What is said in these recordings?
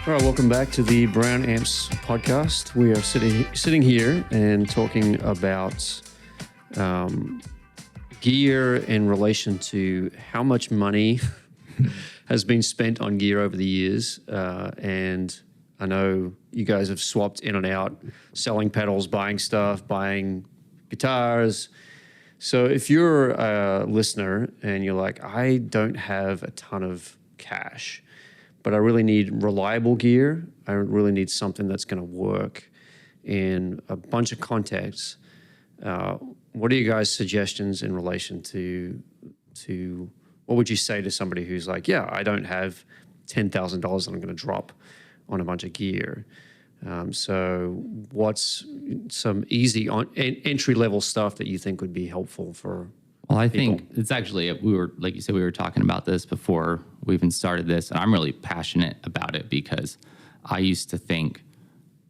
All right, welcome back to the Browne Amps podcast. We are sitting here and talking about gear in relation to how much money has been spent on gear over the years. And I know you guys have swapped in and out, selling pedals, buying stuff, buying guitars. So if you're a listener and you're like, I don't have a ton of cash, but I really need reliable gear. I really need something that's going to work in a bunch of contexts. What are you guys' suggestions in relation to what would you say to somebody who's like, yeah, I don't have $10,000 that I'm going to drop on a bunch of gear. So what's some easy entry-level stuff that you think would be helpful for Well, I people? think it's actually, like you said, we were talking about this before we even started this, and I'm really passionate about it because I used to think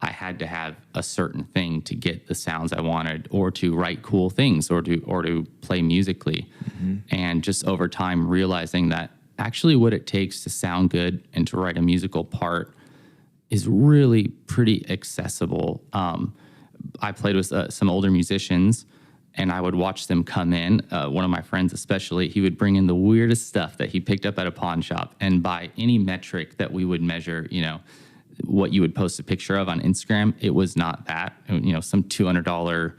I had to have a certain thing to get the sounds I wanted, or to write cool things, or to play musically. Mm-hmm. And just over time realizing that actually what it takes to sound good and to write a musical part is really pretty accessible. I played with some older musicians, and I would watch them come in. One of my friends especially, he would bring in the weirdest stuff that he picked up at a pawn shop, and by any metric that we would measure, what you would post a picture of on Instagram, it was not that. Some $200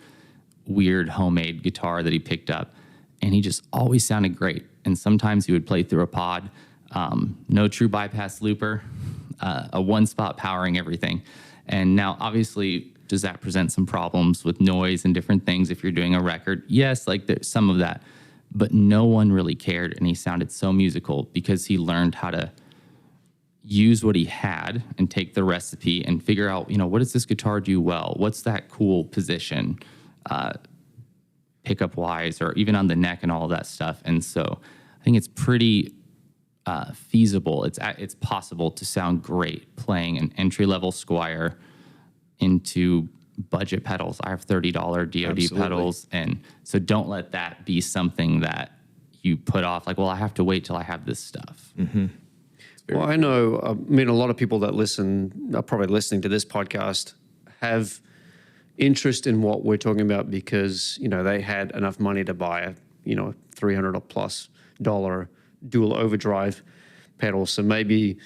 weird homemade guitar that he picked up, and he just always sounded great. And sometimes he would play through a pod, no true bypass looper, a one-spot powering everything. And now, obviously, does that present some problems with noise and different things if you're doing a record? Yes, there's some of that. But no one really cared, and he sounded so musical because he learned how to use what he had and take the recipe and figure out, what does this guitar do well? What's that cool position, pickup-wise, or even on the neck and all of that stuff. And so I think it's pretty feasible. It's possible to sound great playing an entry-level Squier into budget pedals. I have $30 DoD Absolutely. pedals, and so don't let that be something that you put off. I have to wait till I have this stuff. Mm-hmm. Well, I know, a lot of people that listen, are probably listening to this podcast, have interest in what we're talking about because, they had enough money to buy a, $300 or plus dual overdrive pedal. So maybe,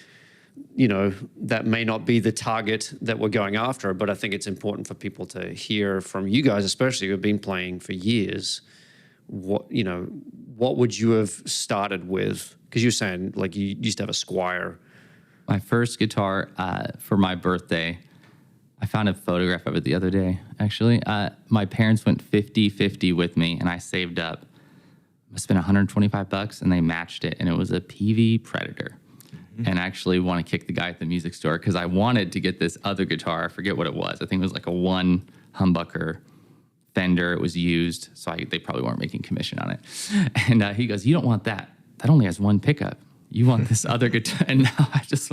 that may not be the target that we're going after, but I think it's important for people to hear from you guys, especially who have been playing for years. What would you have started with? Because you're saying you used to have a Squier. My first guitar for my birthday, I found a photograph of it the other day, actually. My parents went 50-50 with me, and I saved up. I spent $125, and they matched it, and it was a PV Predator. Mm-hmm. And I actually want to kick the guy at the music store because I wanted to get this other guitar. I forget what it was. I think it was a one humbucker Fender. It was used, so they probably weren't making commission on it. And he goes, "You don't want that. That only has one pickup. You want this other guitar." And now I just,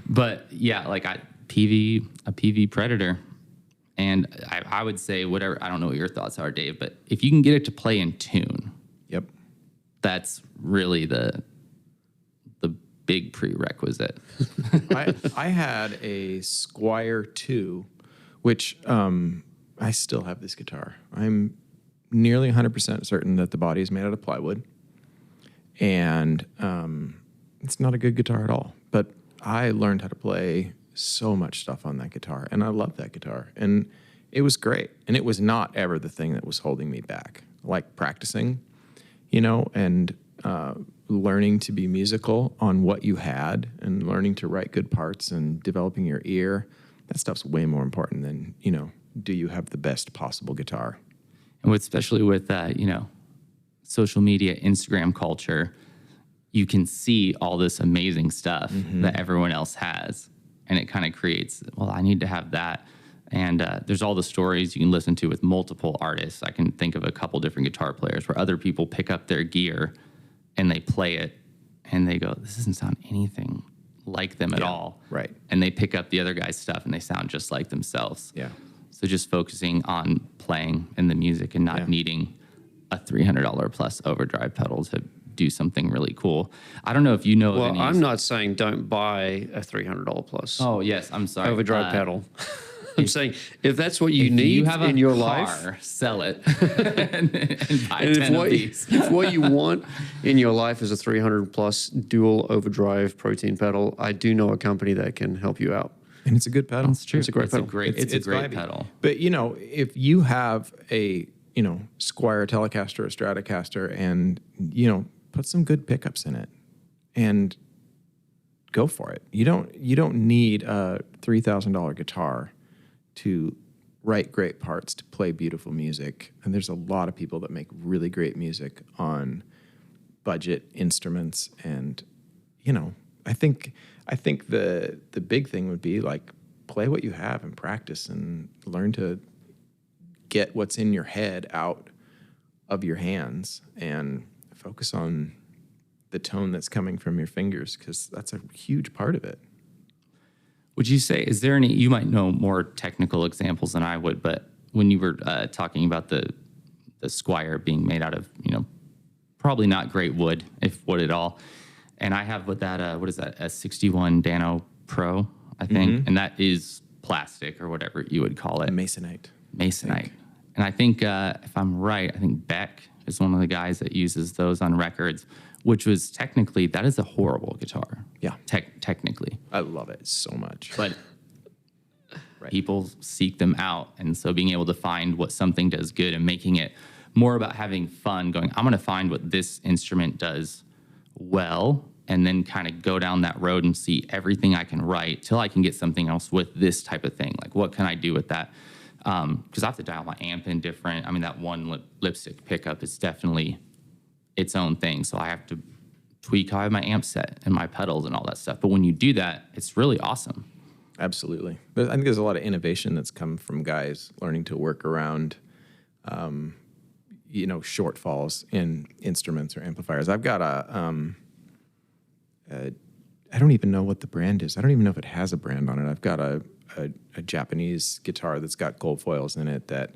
but yeah, a PV Predator. And I would say whatever. I don't know what your thoughts are, Dave, but if you can get it to play in tune, Yep, that's really the big prerequisite. I had a Squier 2, which I still have this guitar. I'm nearly 100% certain that the body is made out of plywood, and it's not a good guitar at all. But I learned how to play so much stuff on that guitar, and I love that guitar, and it was great. And it was not ever the thing that was holding me back, like practicing, and learning to be musical on what you had, and learning to write good parts and developing your ear. That stuff's way more important than, do you have the best possible guitar? And especially with social media, Instagram culture, you can see all this amazing stuff that everyone else has. And it kind of creates, well, I need to have that. And there's all the stories you can listen to with multiple artists. I can think of a couple different guitar players where other people pick up their gear and they play it and they go, this doesn't sound anything like them at all. Right. And they pick up the other guy's stuff and they sound just like themselves. Yeah. So just focusing on playing and the music and not needing a $300 plus overdrive pedal to do something really cool. I don't know if you know of Well, any. I'm not saying don't buy a $300 plus Oh, yes, I'm sorry. overdrive pedal. I'm saying if that's what you If need you have a in your car, life, sell it and buy and 10 of these. if what you want in your life is a 300 plus dual overdrive protein pedal, I do know a company that can help you out. And it's a good pedal. That's true. It's a great pedal. It's a great vibey. pedal. But if you have a Squier Telecaster or Stratocaster, and put some good pickups in it, and go for it. You don't need a $3,000 guitar to write great parts, to play beautiful music. And there's a lot of people that make really great music on budget instruments. And I think the big thing would be like, play what you have and practice and learn to get what's in your head out of your hands and focus on the tone that's coming from your fingers, because that's a huge part of it. Would you say, is there any, you might know more technical examples than I would, but when you were talking about the Squier being made out of, probably not great wood, if wood at all. And I have what is that, a 61 Dano Pro, I think, and that is plastic or whatever you would call it. Masonite. And I think, if I'm right, I think Beck is one of the guys that uses those on records, which was technically, that is a horrible guitar. Yeah. Technically. I love it so much. But people seek them out. And so being able to find what something does good and making it more about having fun, going, I'm going to find what this instrument does well, and then kind of go down that road and see everything I can write till I can get something else with this type of thing. Like, what can I do with that? Because I have to dial my amp in different. I mean, that one lipstick pickup is definitely its own thing. So I have to tweak how I have my amp set and my pedals and all that stuff. But when you do that, it's really awesome. Absolutely. But I think there's a lot of innovation that's come from guys learning to work around, shortfalls in instruments or amplifiers. I've got I don't even know what the brand is. I don't even know if it has a brand on it. I've got a Japanese guitar that's got gold foils in it that,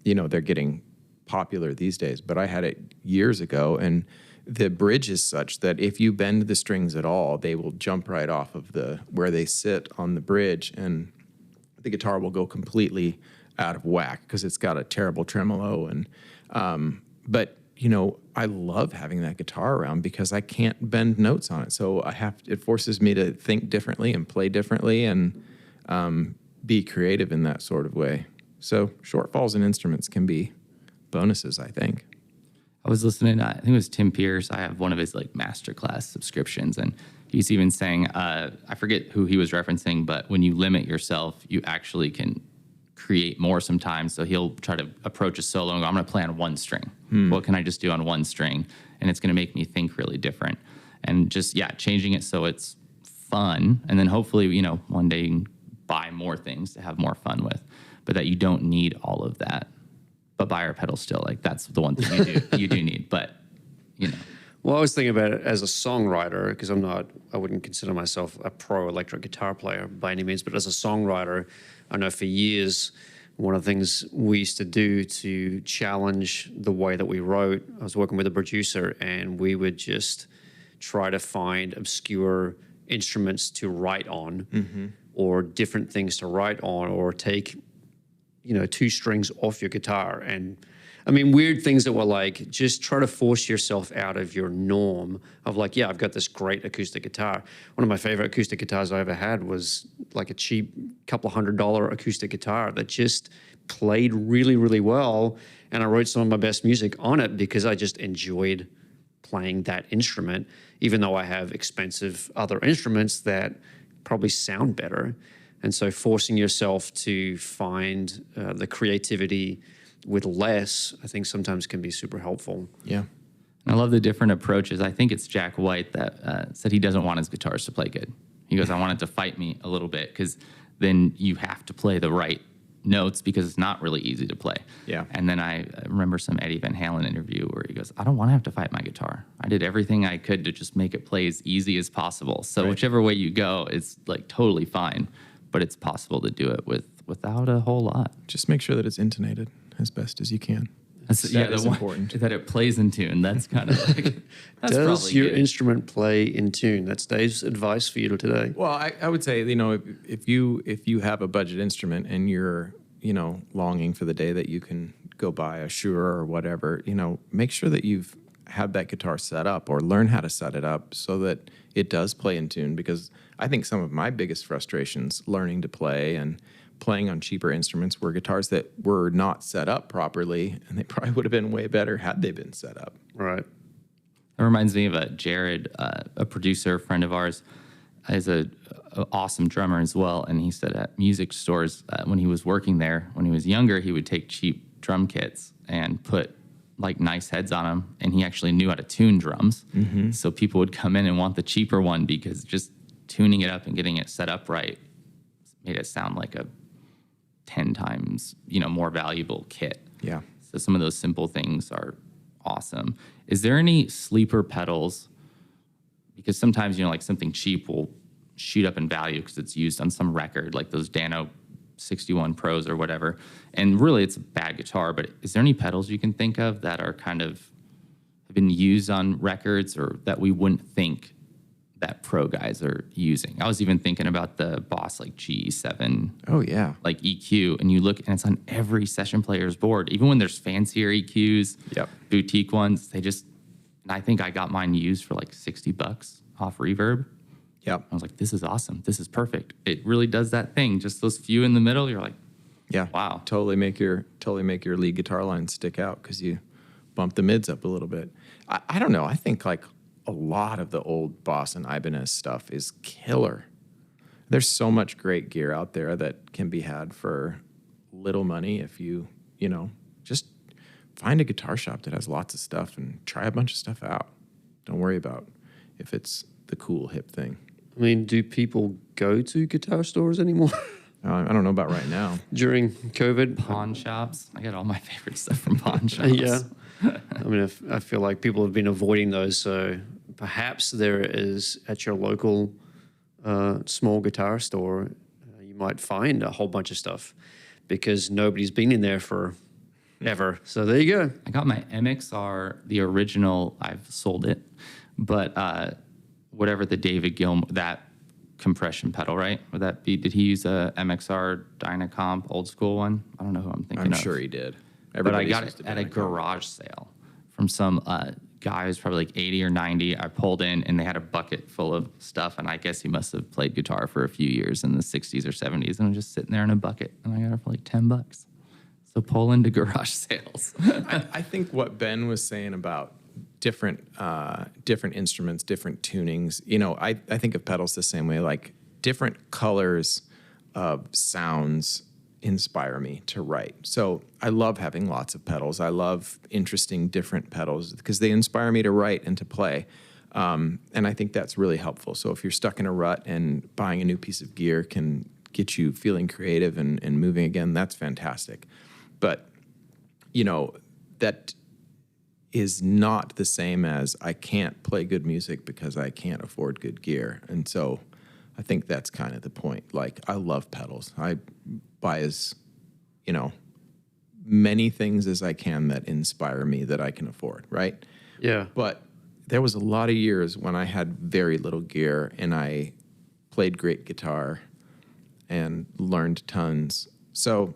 they're getting popular these days. But I had it years ago, and the bridge is such that if you bend the strings at all, they will jump right off of where they sit on the bridge, and the guitar will go completely out of whack because it's got a terrible tremolo. And but I love having that guitar around because I can't bend notes on it, so it forces me to think differently and play differently and be creative in that sort of way. So shortfalls in instruments can be bonuses, I think. I was listening, I think it was Tim Pierce. I have one of his masterclass subscriptions, and he's even saying, I forget who he was referencing, but when you limit yourself, you actually can create more sometimes. So he'll try to approach a solo and go, I'm going to play on one string. What can I just do on one string? And it's going to make me think really different. And just, changing it so it's fun. And then hopefully, one day you can buy more things to have more fun with, but that you don't need all of that. But buy our pedals still, that's the one thing you do need. But, Well, I was thinking about it as a songwriter, because I wouldn't consider myself a pro electric guitar player by any means, but as a songwriter, I know for years, one of the things we used to do to challenge the way that we wrote, I was working with a producer, and we would just try to find obscure instruments to write on, or different things to write on, or take, two strings off your guitar. And I mean, weird things that were just try to force yourself out of your norm of I've got this great acoustic guitar. One of my favorite acoustic guitars I ever had was a cheap couple $100 acoustic guitar that just played really, really well. And I wrote some of my best music on it because I just enjoyed playing that instrument, even though I have expensive other instruments that probably sound better. And so forcing yourself to find the creativity with less, I think sometimes can be super helpful. Yeah. And I love the different approaches. I think it's Jack White that said he doesn't want his guitars to play good. He goes, I want it to fight me a little bit, because then you have to play the right notes because it's not really easy to play. Yeah. And then I remember some Eddie Van Halen interview where he goes, I don't want to have to fight my guitar. I did everything I could to just make it play as easy as possible. So whichever way you go, it's totally fine, but it's possible to do it without a whole lot. Just make sure that it's intonated as best as you can. That is important. That it plays in tune. That's kind of like that's Does probably your good. instrument play in tune? That's Dave's advice for you today. Well, I would say, if you have a budget instrument and you're, longing for the day that you can go buy a Shure or whatever, make sure that you've had that guitar set up or learn how to set it up so that it does play in tune. Because I think some of my biggest frustrations learning to play and playing on cheaper instruments were guitars that were not set up properly, and they probably would have been way better had they been set up. Right. That reminds me of Jared, a producer friend of ours, is a awesome drummer as well. And he said at music stores when he was working there, when he was younger, he would take cheap drum kits and put like nice heads on them, and he actually knew how to tune drums. Mm-hmm. So people would come in and want the cheaper one because just tuning it up and getting it set up right made it sound like a 10 times more valuable kit. Yeah. So some of those simple things are awesome. Is there any sleeper pedals? Because sometimes like something cheap will shoot up in value because it's used on some record, like those Dano 61 Pros or whatever. And really, it's a bad guitar. But is there any pedals you can think of that are kind of have been used on records or that we wouldn't think that pro guys are using? I was even thinking about the Boss like G7. Oh yeah. Like EQ, and you look and it's on every session player's board. Even when there's fancier EQs, Yep. boutique ones, and I think I got mine used for like $60 off Reverb. Yep. I was like, this is awesome. This is perfect. It really does that thing. Just those few in the middle, you're like, Yeah. wow. Totally make your lead guitar line stick out because you bump the mids up a little bit. I don't know. I think like a lot of the old Boss and Ibanez stuff is killer. There's so much great gear out there that can be had for little money if you just find a guitar shop that has lots of stuff and try a bunch of stuff out. Don't worry about if it's the cool hip thing. I mean, do people go to guitar stores anymore I don't know about right now. during COVID? Pawn shops. I get all my favorite stuff from pawn shops. Yeah. I mean, I feel like people have been avoiding those. So perhaps there is at your local small guitar store, you might find a whole bunch of stuff because nobody's been in there for ever. So there you go. I got my MXR, the original. I've sold it, but whatever the David Gilmour, that compression pedal, right? Would that be? Did he use a MXR Dynacomp old school one? I don't know who I'm thinking I'm of. sure he did. But I Everybody's got used it to at a Dynacomp. garage sale from some guy who's probably like 80 or 90. I pulled in and they had a bucket full of stuff, and I guess he must have played guitar for a few years in the 60s or 70s, and it was just sitting there in a bucket, and I got it for like $10. So pull into garage sales. I think what Ben was saying about different instruments, different tunings. I think of pedals the same way. Like different colors of sounds inspire me to write. So I love having lots of pedals. I love interesting different pedals because they inspire me to write and to play. And I think that's really helpful. So if you're stuck in a rut and buying a new piece of gear can get you feeling creative and moving again, that's fantastic. But that is not the same as I can't play good music because I can't afford good gear. And so I think that's kind of the point. Like, I love pedals. I buy as, many things as I can that inspire me that I can afford, right? Yeah. But there was a lot of years when I had very little gear and I played great guitar and learned tons. So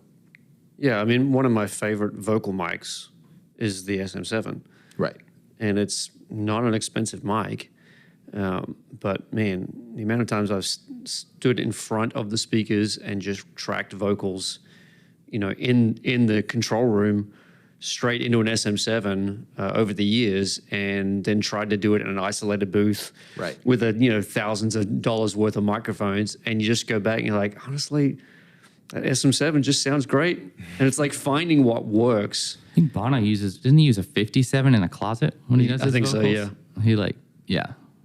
Yeah, I mean, one of my favorite vocal mics is the SM7. right. And it's not an expensive mic. But man, the amount of times I've stood in front of the speakers and just tracked vocals, in the control room straight into an SM7 over the years, and then tried to do it in an isolated booth Right. with thousands of dollars worth of microphones. And you just go back and you're like, honestly, that SM7 just sounds great. And it's like finding what works. I think Bono doesn't he use a 57 in a closet when he does I his think so, vocals? He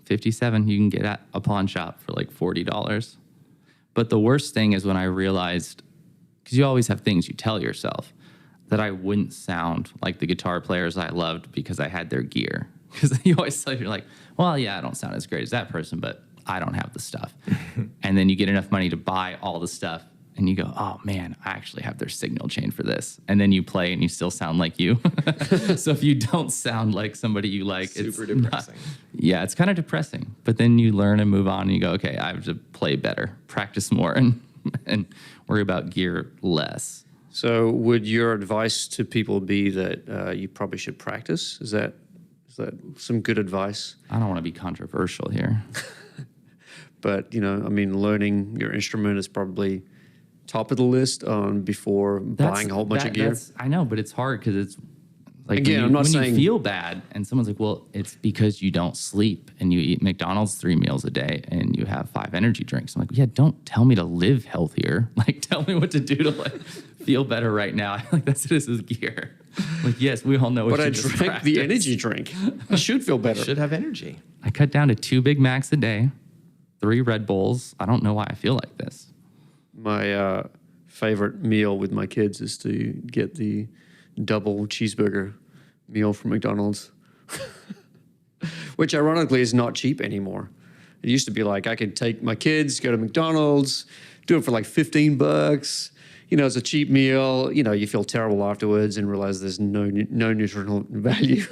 57 you can get at a pawn shop for like $40. But the worst thing is when I realized, because you always have things you tell yourself, that I wouldn't sound like the guitar players I loved because I had their gear. Because you always tell you're like, well, yeah, I don't sound as great as that person, but I don't have the stuff. And then you get enough money to buy all the stuff, and you go, oh man, I actually have their signal chain for this. And then you play and you still sound like you. So if you don't sound like somebody you like, Super it's depressing. Yeah, it's kind of depressing. But then you learn and move on and you go, okay, I have to play better, practice more, and worry about gear less. So would your advice to people be that you probably should practice? Is that some good advice? I don't want to be controversial here. But, learning your instrument is probably top of the list before buying a whole bunch of gear. I know, but it's hard because it's like Again, I'm not when saying you feel bad and someone's like, well, it's because you don't sleep and you eat McDonald's 3 meals a day and you have 5 energy drinks. I'm like, yeah, don't tell me to live healthier. Like, tell me what to do to feel better right now. Like, that's what this is gear. Like, yes, we all know. But I drank the energy drink. I should feel better. Should have energy. I cut down to 2 Big Macs a day, 3 Red Bulls. I don't know why I feel like this. My favorite meal with my kids is to get the double cheeseburger meal from McDonald's, which ironically is not cheap anymore. It used to be like I could take my kids, go to McDonald's, do it for like $15. It's a cheap meal. You feel terrible afterwards and realize there's no nutritional value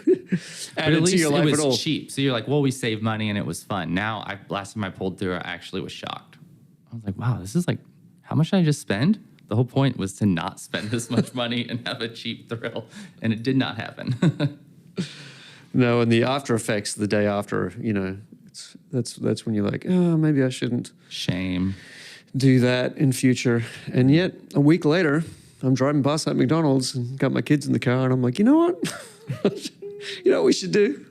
But at least it was cheap. So you're like, well, we saved money and it was fun. Now, last time I pulled through, I actually was shocked. I was like, wow, this is like, how much did I just spend? The whole point was to not spend this much money and have a cheap thrill, and it did not happen. No, and the after effects the day after, that's when you're like, oh, maybe I shouldn't Shame. do that in future. And yet, a week later, I'm driving past that McDonald's and got my kids in the car, and I'm like, you know what? You know what we should do?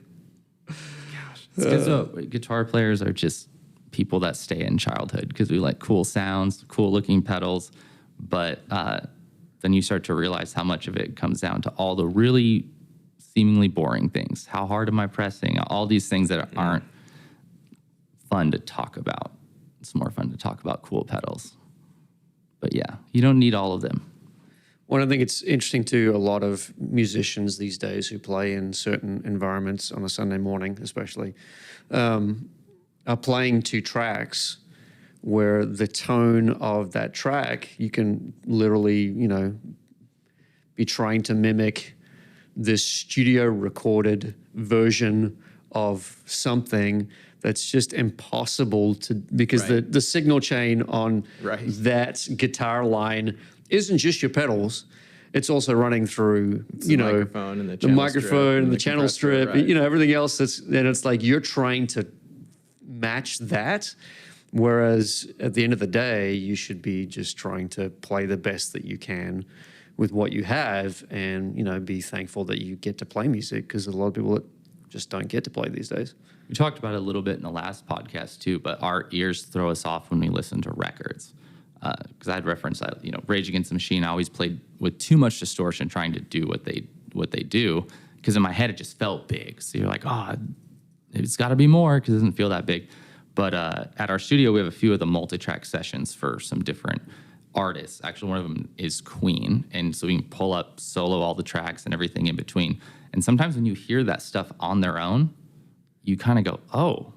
Because guitar players are just people that stay in childhood because we like cool sounds, cool looking pedals. But then you start to realize how much of it comes down to all the really seemingly boring things. How hard am I pressing? All these things that aren't fun to talk about. It's more fun to talk about cool pedals. But yeah, you don't need all of them. Well, I think it's interesting too, a lot of musicians these days who play in certain environments on a Sunday morning especially, are playing 2 tracks where the tone of that track, you can literally, be trying to mimic this studio recorded version of something that's just impossible to, because the signal chain on that guitar line isn't just your pedals. It's also running through, the microphone and the microphone and the channel strip, everything else. And it's like you're trying to match that. Whereas at the end of the day, you should be just trying to play the best that you can with what you have and, be thankful that you get to play music because a lot of people just don't get to play these days. We talked about it a little bit in the last podcast too, but our ears throw us off when we listen to records. Because I had referenced, Rage Against the Machine, I always played with too much distortion trying to do what they do because in my head it just felt big. So you're like, oh, it's got to be more because it doesn't feel that big. But at our studio, we have a few of the multi-track sessions for some different artists. Actually, one of them is Queen. And so we can pull up solo all the tracks and everything in between. And sometimes when you hear that stuff on their own, you kind of go, oh,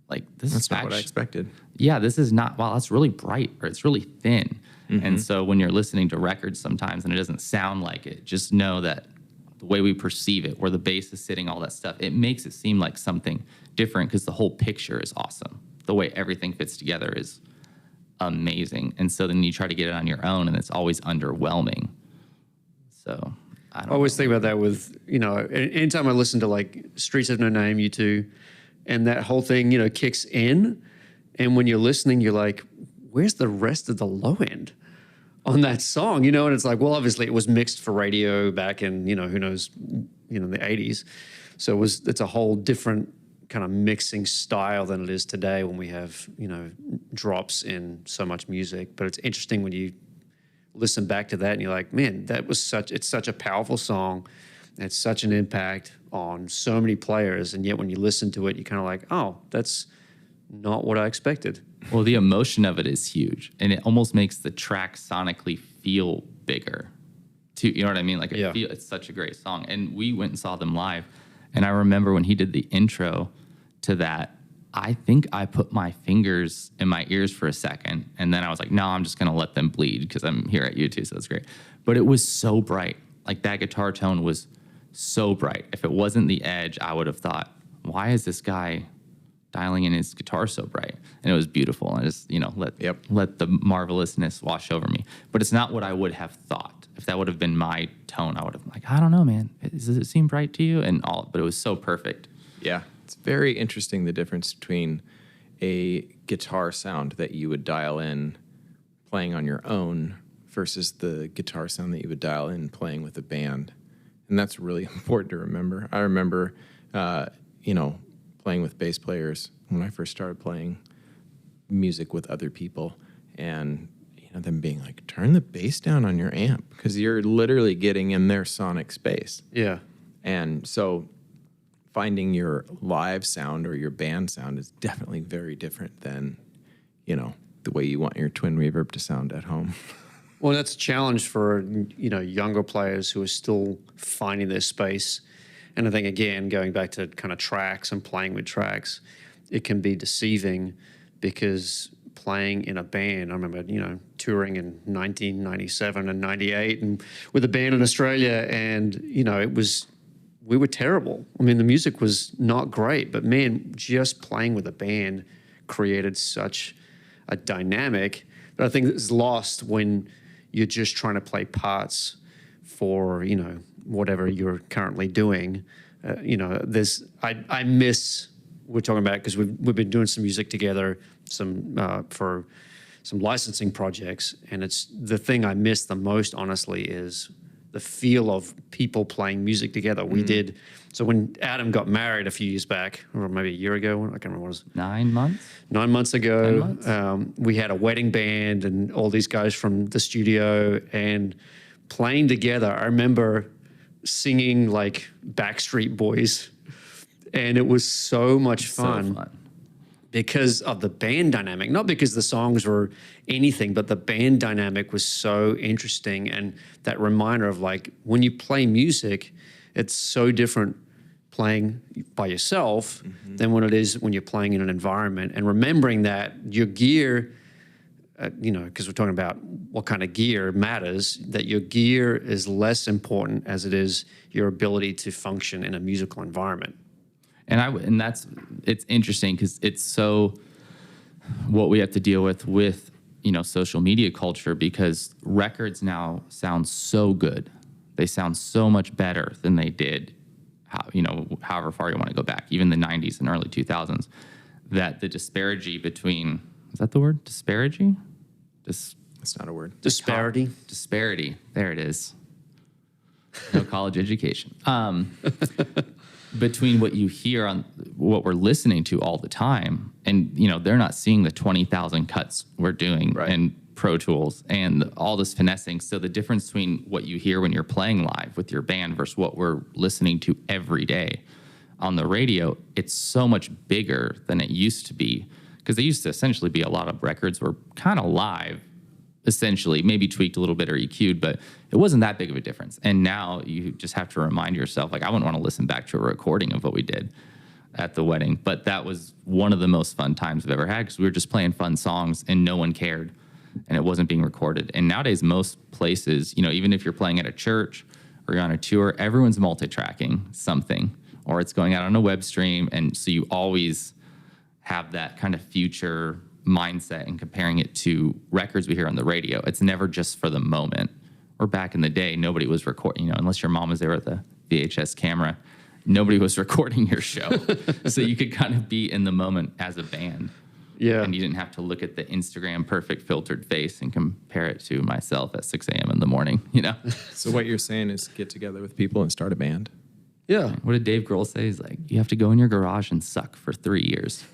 like this That's is not what I expected. Yeah, this is not, wow, that's really bright or it's really thin. Mm-hmm. And so when you're listening to records sometimes and it doesn't sound like it, just know that the way we perceive it, where the bass is sitting, all that stuff, it makes it seem like something different because the whole picture is awesome. The way everything fits together is amazing. And so then you try to get it on your own and it's always underwhelming. So I always think about that with, anytime I listen to like Streets of No Name, U2, and that whole thing, kicks in. And when you're listening, you're like, where's the rest of the low end on that song? And it's like, well, obviously it was mixed for radio back in, who knows, the 80s. So it's a whole different kind of mixing style than it is today when we have, drops in so much music. But it's interesting when you listen back to that and you're like, man, it's such a powerful song. It's such an impact on so many players. And yet when you listen to it, you're kind of like, oh, that's not what I expected. Well, the emotion of it is huge. And it almost makes the track sonically feel bigger. Too, you know what I mean? Like, it's such a great song. And we went and saw them live. And I remember when he did the intro to that, I think I put my fingers in my ears for a second, and then I was like, no, I'm just going to let them bleed because I'm here at U2, so it's great. But it was so bright. Like, that guitar tone was so bright. If it wasn't the Edge, I would have thought, why is this guy dialing in his guitar so bright? And it was beautiful. And I just, let the marvelousness wash over me. But it's not what I would have thought. If that would have been my tone, I would have been like, I don't know, man. Does it seem bright to you? But it was so perfect. Yeah. It's very interesting, the difference between a guitar sound that you would dial in playing on your own versus the guitar sound that you would dial in playing with a band. And that's really important to remember. I remember, playing with bass players when I first started playing music with other people, and them being like, turn the bass down on your amp, because you're literally getting in their sonic space. Yeah. And so finding your live sound or your band sound is definitely very different than, the way you want your twin reverb to sound at home. Well, that's a challenge for, younger players who are still finding their space. And I think, again, going back to kind of tracks and playing with tracks, it can be deceiving because playing in a band, I remember, touring in 1997 and 98 and with a band in Australia, and, we were terrible. I mean, the music was not great, but man, just playing with a band created such a dynamic that I think is lost when you're just trying to play parts for, whatever you're currently doing. I miss, we're talking about, because we've been doing some music together, for some licensing projects, and it's the thing I miss the most, honestly, is the feel of people playing music together. We did, so when Adam got married a few years back, or maybe a year ago, I can't remember what it was. 9 months? 9 months ago. 10 months? We had a wedding band and all these guys from the studio and playing together. I remember singing like Backstreet Boys, and it was so much fun. So fun. Because of the band dynamic, not because the songs were anything, but the band dynamic was so interesting. And that reminder of, like, when you play music, it's so different playing by yourself than when it is when you're playing in an environment. And remembering that your gear, because we're talking about what kind of gear matters, that your gear is less important as it is your ability to function in a musical environment. And it's interesting because it's so what we have to deal with social media culture, because records now sound so good. They sound so much better than they did, however far you want to go back, even the 90s and early 2000s, that the disparity between, is that the word? Disparity? It's not a word. Disparity. Disparity. There it is. No college education. Between what you hear on what we're listening to all the time, and they're not seeing the 20,000 cuts we're doing in Pro Tools and all this finessing. So the difference between what you hear when you're playing live with your band versus what we're listening to every day on the radio, it's so much bigger than it used to be, because they used to essentially be, a lot of records were kind of live, essentially, maybe tweaked a little bit or EQ'd, but it wasn't that big of a difference. And now you just have to remind yourself, like, I wouldn't want to listen back to a recording of what we did at the wedding, but that was one of the most fun times I've ever had, because we were just playing fun songs and no one cared, and it wasn't being recorded. And nowadays, most places, even if you're playing at a church or you're on a tour, everyone's multi-tracking something, or it's going out on a web stream, and so you always have that kind of future mindset and comparing it to records we hear on the radio. It's never just for the moment. Or back in the day, nobody was recording, unless your mom was there with a VHS camera, nobody was recording your show. So you could kind of be in the moment as a band. Yeah. And you didn't have to look at the Instagram perfect filtered face and compare it to myself at 6 a.m. in the morning, So what you're saying is get together with people and start a band? Yeah. What did Dave Grohl say? He's like, you have to go in your garage and suck for 3 years.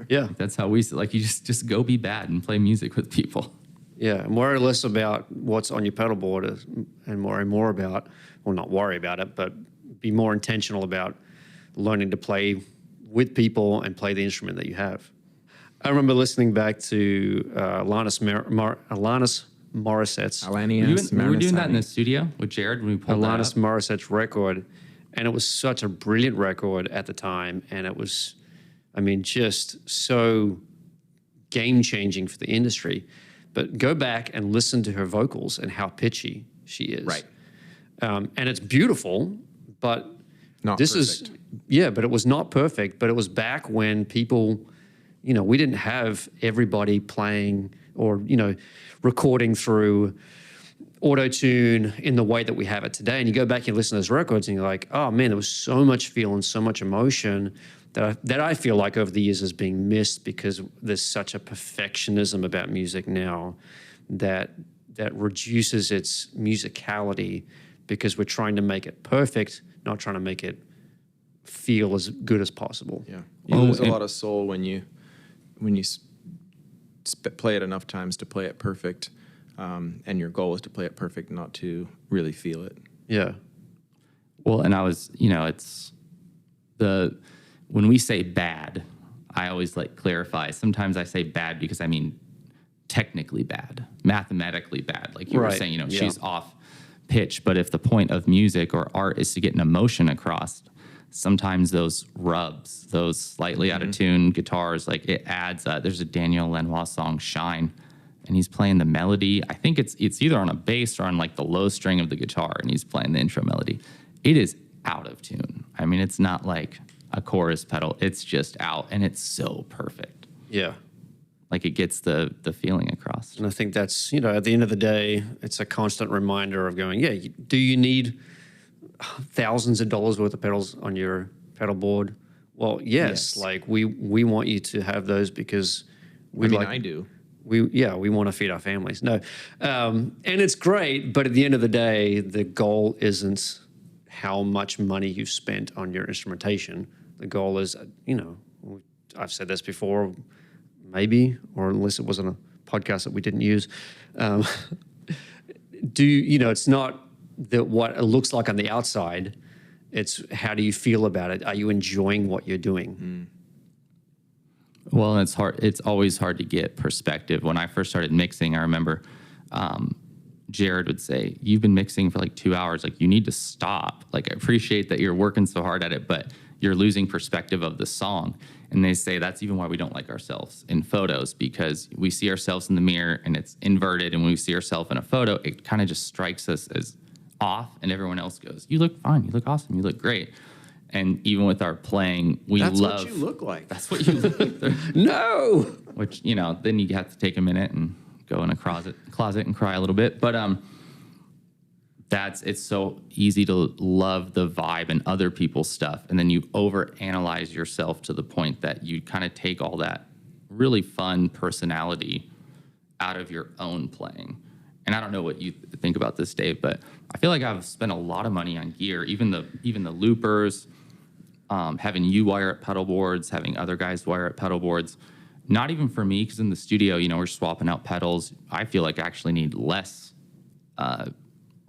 Yeah. That's how we, you just go be bad and play music with people. Yeah, and worry less about what's on your pedal board and more about, well, not worry about it, but be more intentional about learning to play with people and play the instrument that you have. I remember listening back to Alanis Morissette's We were doing that in the studio with Jared when we pulled Alanis that up. Morissette's record, and it was such a brilliant record at the time, and it was I mean, just so game changing for the industry. But go back and listen to her vocals and how pitchy she is. Right. And it's beautiful, but Not this perfect. but it was not perfect. But it was back when people, we didn't have everybody playing or, recording through auto-tune in the way that we have it today. And you go back and you listen to those records and you're like, oh man, there was so much feel and so much emotion that I feel like over the years is being missed because there's such a perfectionism about music now that reduces its musicality because we're trying to make it perfect, not trying to make it feel as good as possible. Yeah, you lose a lot of soul when you play it enough times to play it perfect, and your goal is to play it perfect, not to really feel it. Yeah. Well, and I was, it's when we say bad, I always clarify. Sometimes I say bad because I mean technically bad, mathematically bad. Like you were saying, she's off pitch. But if the point of music or art is to get an emotion across, sometimes those rubs, those slightly out of tune guitars, it adds. There's a Daniel Lanois song, "Shine," and he's playing the melody. I think it's either on a bass or on the low string of the guitar, and he's playing the intro melody. It is out of tune. I mean, it's not like a chorus pedal. It's just out, and it's so perfect. Yeah. It gets the feeling across. And I think that's, at the end of the day, it's a constant reminder of going, do you need thousands of dollars worth of pedals on your pedal board? Well, yes. We want you to have those because I do. We want to feed our families. No. And it's great, but at the end of the day, the goal isn't how much money you've spent on your instrumentation. The goal is, I've said this before, maybe, or unless it wasn't a podcast that we didn't use. It's not what it looks like on the outside. It's how do you feel about it? Are you enjoying what you're doing? Well, and it's hard. It's always hard to get perspective. When I first started mixing, I remember Jared would say, "You've been mixing for 2 hours. You need to stop. I appreciate that you're working so hard at it, but you're losing perspective of the song." And they say that's even why we don't like ourselves in photos, because we see ourselves in the mirror and it's inverted. And when we see ourselves in a photo, it kind of just strikes us as off, and everyone else goes, "You look fine. You look awesome. You look great." And even with our playing, That's what you look like. That's what you look like. No. Which, then you have to take a minute and go in a closet and cry a little bit. But it's so easy to love the vibe and other people's stuff, and then you overanalyze yourself to the point that you kind of take all that really fun personality out of your own playing. And I don't know what you think about this, Dave, but I feel like I've spent a lot of money on gear, even the loopers, having you wire up pedal boards, having other guys wire up pedal boards. Not even for me, because in the studio, we're swapping out pedals. I feel like I actually need less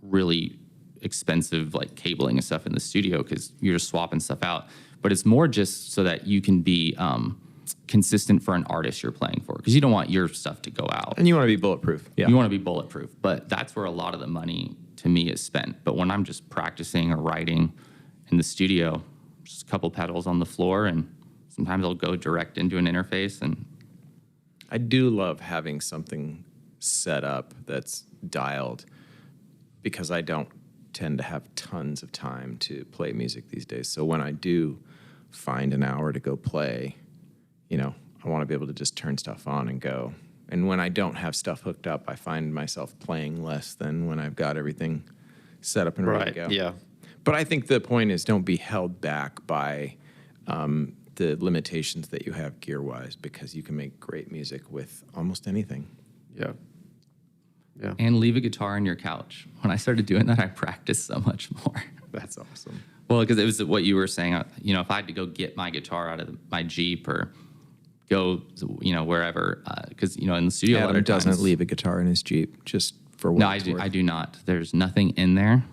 really expensive cabling and stuff in the studio because you're just swapping stuff out. But it's more just so that you can be consistent for an artist you're playing for, because you don't want your stuff to go out. And you want to be bulletproof. Yeah. You want to be bulletproof. But that's where a lot of the money, to me, is spent. But when I'm just practicing or writing in the studio, just a couple pedals on the floor, and sometimes I'll go direct into an interface. And I do love having something set up that's dialed, because I don't tend to have tons of time to play music these days. So when I do find an hour to go play, I want to be able to just turn stuff on and go. And when I don't have stuff hooked up, I find myself playing less than when I've got everything set up and ready to go. Yeah. But I think the point is, don't be held back by the limitations that you have gear-wise, because you can make great music with almost anything. Yeah. Yeah. And leave a guitar on your couch. When I started doing that, I practiced so much more. That's awesome. Well, because it was what you were saying. If I had to go get my guitar out of my Jeep or go, wherever, because in the studio, Adam doesn't leave a guitar in his Jeep just for what it's worth. I do not. There's nothing in there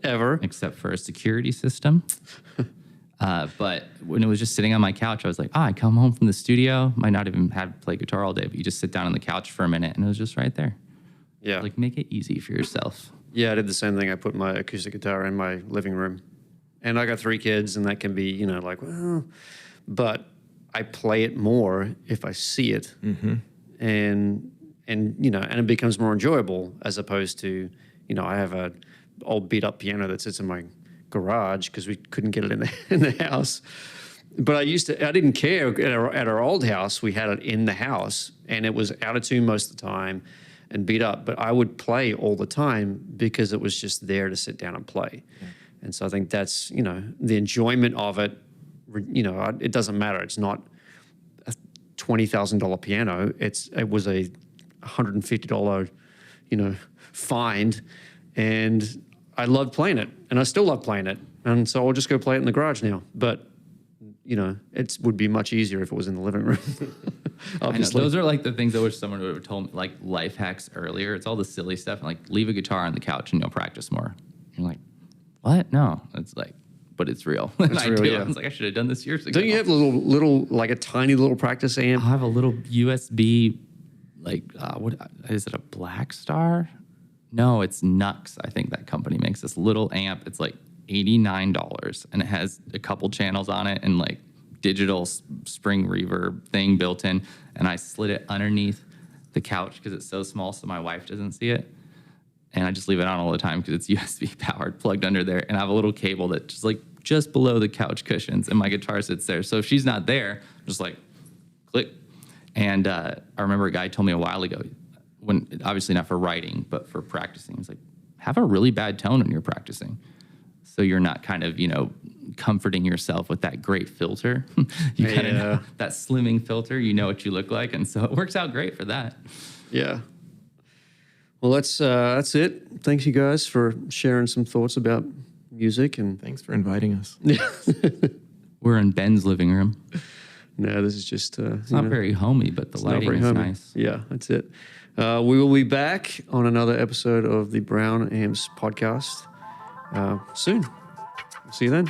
Ever. except for a security system. But when it was just sitting on my couch, I was like, I come home from the studio, might not even have to play guitar all day, but you just sit down on the couch for a minute, and it was just right there. Yeah. Make it easy for yourself. Yeah, I did the same thing. I put my acoustic guitar in my living room. And I got 3 kids, and that can be, but I play it more if I see it, and it becomes more enjoyable as opposed to, I have a old beat up piano that sits in my garage because we couldn't get it in the house. But I didn't care. At our old house, we had it in the house, and it was out of tune most of the time and beat up. But I would play all the time because it was just there to sit down and play. Yeah. And so I think that's, the enjoyment of it, it doesn't matter. It's not a $20,000 piano. It was a $150, find. And I loved playing it, and I still love playing it. And so I'll just go play it in the garage now. But it would be much easier if it was in the living room. Obviously. I know, those are like the things I wish someone would have told me, like life hacks earlier. It's all the silly stuff, like leave a guitar on the couch and you'll practice more. You're like, what? No, it's like, but it's real. It's real, yeah. I was like, I should have done this years ago. Don't you have a little, like a tiny little practice amp? I have a little USB, like, what is it? A Black Star? No, it's Nux. I think that company makes this little amp. It's like $89, and it has a couple channels on it and like digital spring reverb thing built in. And I slid it underneath the couch because it's so small so my wife doesn't see it. And I just leave it on all the time because it's USB powered, plugged under there. And I have a little cable that just below the couch cushions, and my guitar sits there. So if she's not there, just like click. And I remember a guy told me a while ago, when obviously not for writing, but for practicing, he's like, have a really bad tone when you're practicing. So you're not kind of, comforting yourself with that great filter. You kind of know that slimming filter, you know what you look like. And so it works out great for that. Yeah. Well, that's it. Thanks, you guys, for sharing some thoughts about music. And thanks for inviting us. We're in Ben's living room. No, this is just... it's not very homey, but the lighting is nice. Yeah, that's it. We will be back on another episode of the Browne Amps podcast soon. See you then.